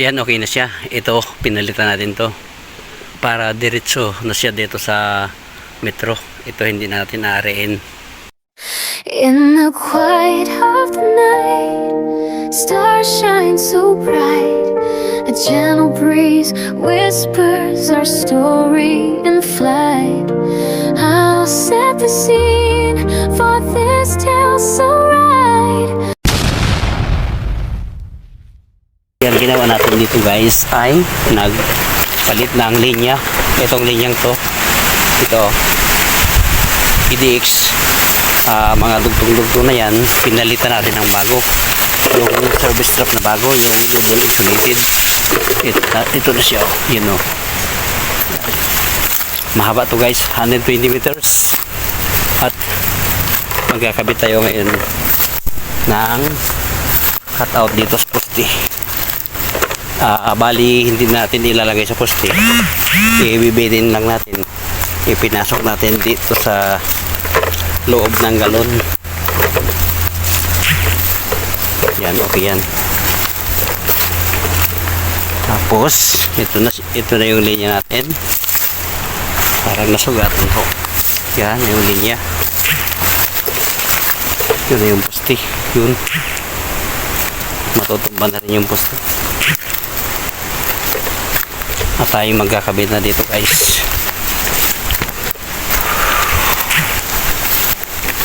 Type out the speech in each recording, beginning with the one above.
Yan, okay na siya. Ito, pinalitan natin to para diretso na siya dito sa metro. Ito hindi natin aariin. In the quiet of the night, stars shine so bright. A gentle breeze whispers our story in flight. I'll set the scene for this tale so right. Yan, ginawa natin dito guys ay nagpalit na ang linya. Itong linyang to, ito PDX, mga dugtong-dugtong na yan, pinalitan natin ng bago. Yung service strap na bago, yung insulated. Ito na siya, yun o. Mahaba to guys, 120 meters. At magkakabit tayo ngayon ng cutout dito sa poste. Bali hindi natin ilalagay sa poste, ibibitin lang natin, ipinasok natin dito sa loob ng galon. Yan, okay yan. Tapos ito na yung linya natin, parang nasugatan ko. Yan yung linya, yun na yung poste, yun matutumba na rin yung poste. At tayo magkakabit na dito guys.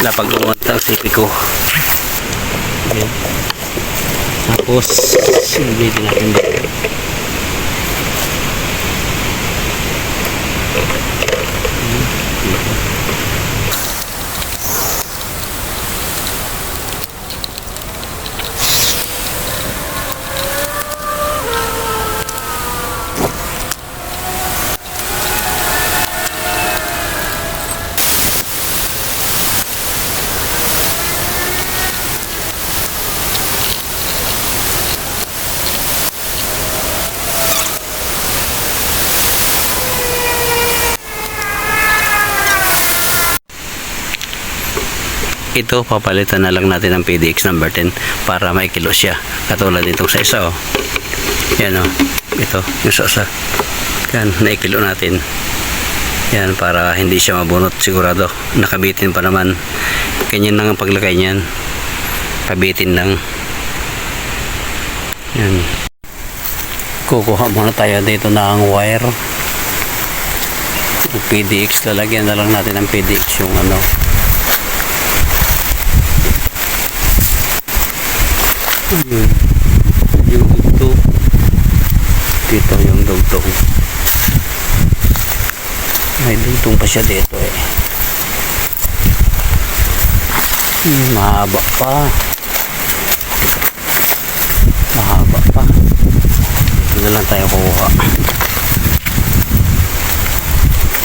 Lapag umat ang sipi ko. Ayan. Tapos sinibitin natin dito. Ito, papalitan na lang natin ang PDX number 10 para maikilo siya. Katulad nitong sa isa, oh. Yan, oh. Ito, yung sa isa. Yan, naikilo natin. Yan, para hindi siya mabunot sigurado. Nakabitin pa naman. Ganyan lang ang paglagay niyan. Kabitin lang. Yan. Kukuha muna tayo dito ng wire. Yung PDX, lalagyan na lang natin ng PDX yung ano. Yung dugtong dito, yung dugtong may dugtong pa siya dito eh. Mahaba pa ito na lang tayo kukuha.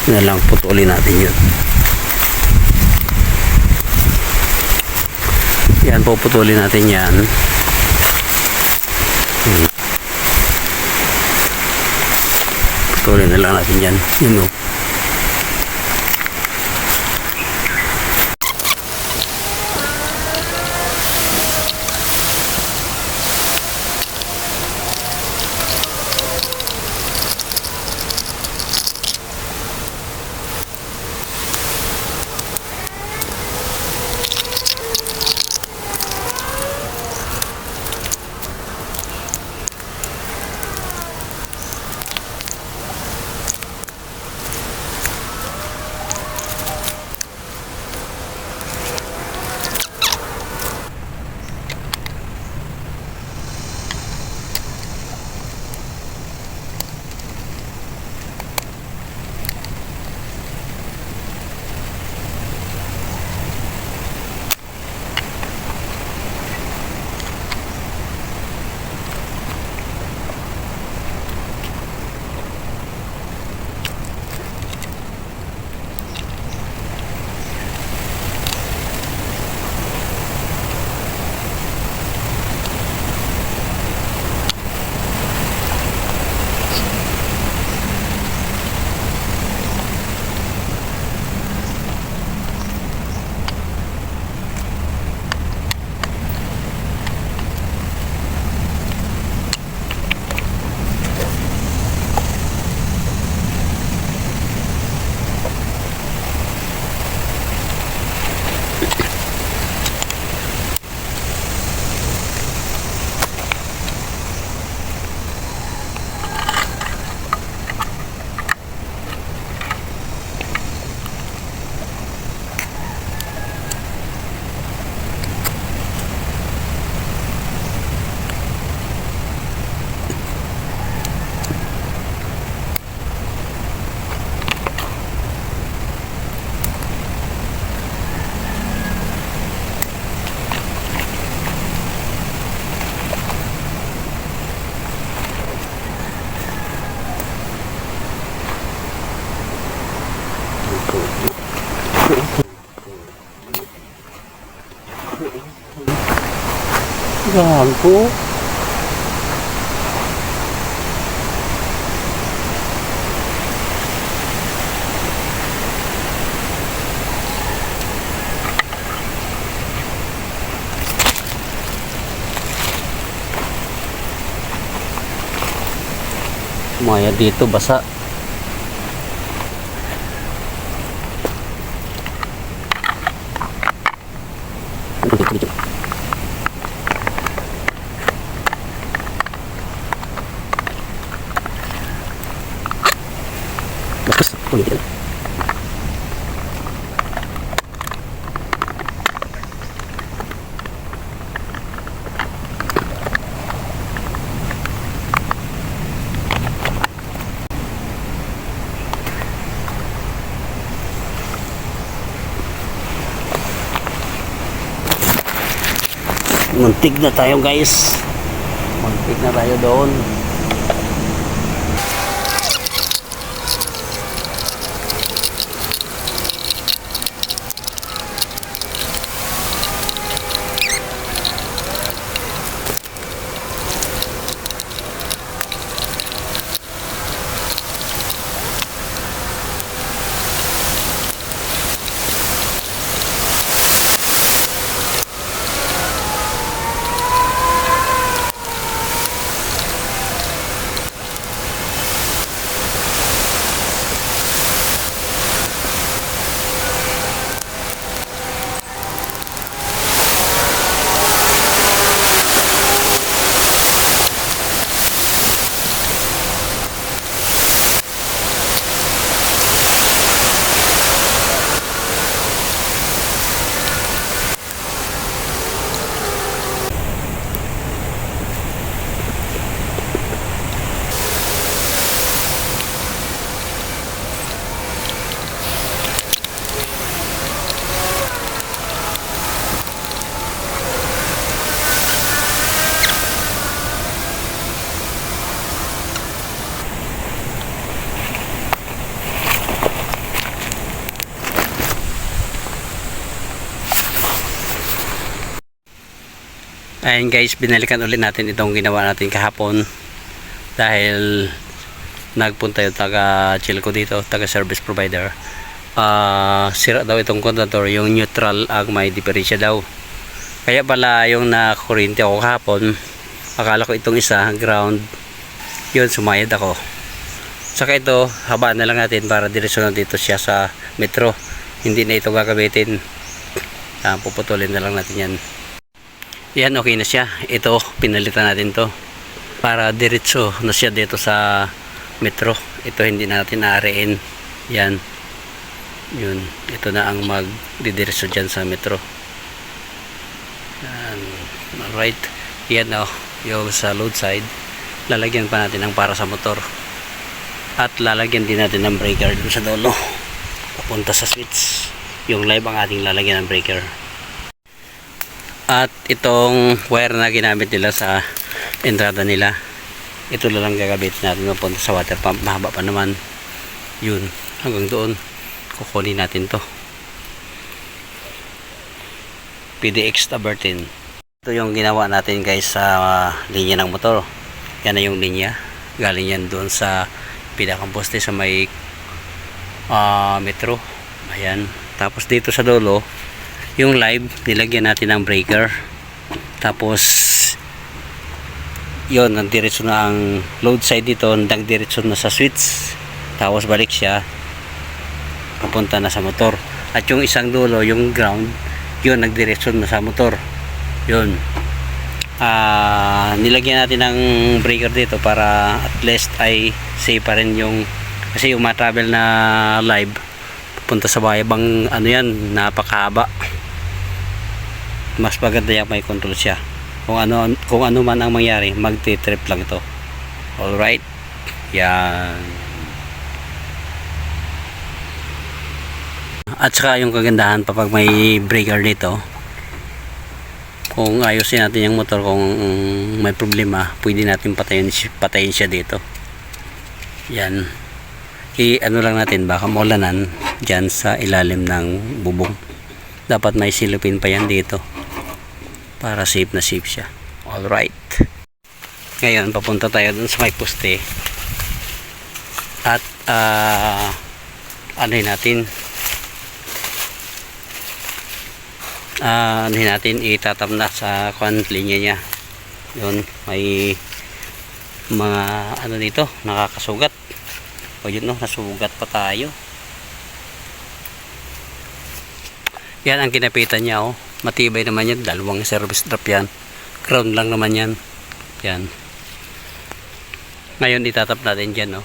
Ito na lang, putulin natin yun. Yan, puputulin natin yan. Putulin na lang natin yan. Yun o. Gago. Maya dito basa. Tapos, ulitin. Muntik na tayo guys. Muntik na tayo doon. Ayun guys, binalikan ulit natin itong ginawa natin kahapon dahil nagpunta yung taga Chilco dito, taga service provider. Sira daw itong contactor, yung neutral ang may diferensya daw. Kaya pala yung nakakuryente ako kahapon, akala ko itong isa ground, yun sumayad ako. Saka ito, habaan na lang natin para diretso na dito siya sa metro, hindi na ito gagamitin. Puputulin na lang natin yan. Yan, okay na siya. Ito, pinalitan natin to para diretso na siya dito sa metro. Ito hindi natin aariin. Yan. Yun. Ito na ang magdidiretso dyan sa metro. Yan. Alright. Yan o. Yung sa load side. Lalagyan pa natin ng para sa motor. At lalagyan din natin ng breaker dun sa dulo. Papunta sa switch. Yung live ang ating lalagyan ng breaker. At itong wire na ginamit nila sa entrada nila, ito lang gagamitin natin mapunta sa water pump. Mahaba pa naman yun, hanggang doon kukunin natin to. PDX Tabertin. Ito yung ginawa natin guys sa linya ng motor. Yan na yung linya, galing yan doon sa pinakang-poste sa may metro. Ayan, tapos dito sa dulo yung live, nilagyan natin ng breaker. Tapos yun, nagdiretso na ang load side dito, nagdiretso na sa switch. Tapos balik siya papunta na sa motor. At yung isang dulo, yung ground, yun nagdiretso na sa motor. Yun, nilagyan natin ng breaker dito para at least ay safe pa rin yung, kasi yung ma-travel na live papunta sa bahay bang ano yan, napakahaba. Mas maganda yung may control siya. Kung ano man ang mangyari, magti-trip lang ito. Alright. Yan. At saka yung kagandahan pag may breaker dito, kung ayusin natin yung motor, kung may problema, pwede natin patayin siya dito. Yan. Ano lang natin, baka maulanan dyan sa ilalim ng bubong. Dapat may silupin pa yan dito para safe na safe siya. Alright. Ngayon, papunta tayo dun sa may poste. At, anuhin natin. Anuhin natin, itatam na sa linya niya. Yun, may mga, ano dito, nakakasugat. O yun, no, nasugat pa tayo. Yan ang kinapitan niya, oh. Matibay naman yan. Dalawang service strap yan. Crown lang naman yan. Yan. Ngayon, itatap natin dyan, no.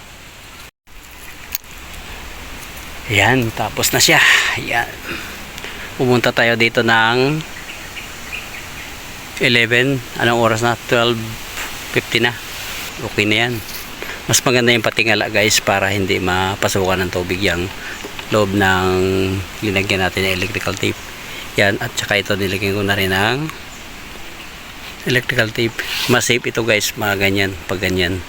Yan, tapos na siya. Yan. Pumunta tayo dito ng 11. Anong oras na? 12:50 na. Okay na yan. Mas maganda yung patingala, guys, para hindi mapasukan ng tubig yung loob ng linagyan natin ng electrical tape. Yan, at saka ito nilagyan ko na rin ng electrical tape. Mas safe ito, guys, mga ganyan, pag ganyan.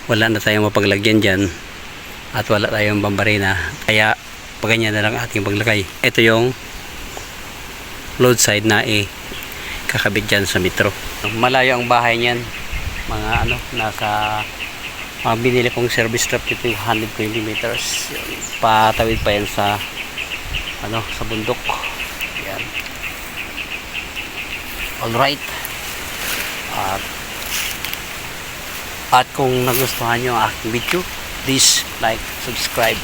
Wala na tayong mapaglagyan dyan at wala tayong bambarina, kaya pag ganyan na lang ating paglagay. Ito yung load side na kakabit dyan sa metro. Malayo ang bahay niyan, mga ano, nasa binili kong service strap dito, 120 meters. Patawid pa yan sa ano, sa bundok. Yan. Alright. At kung nagustuhan nyo ang aking video, please like, subscribe,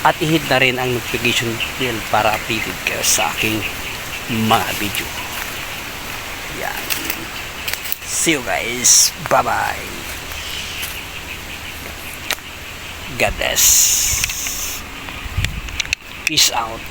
at i-hit na rin ang notification bell para updated kayo sa aking mga video. Yan. See you guys. Bye bye. God bless. Peace out.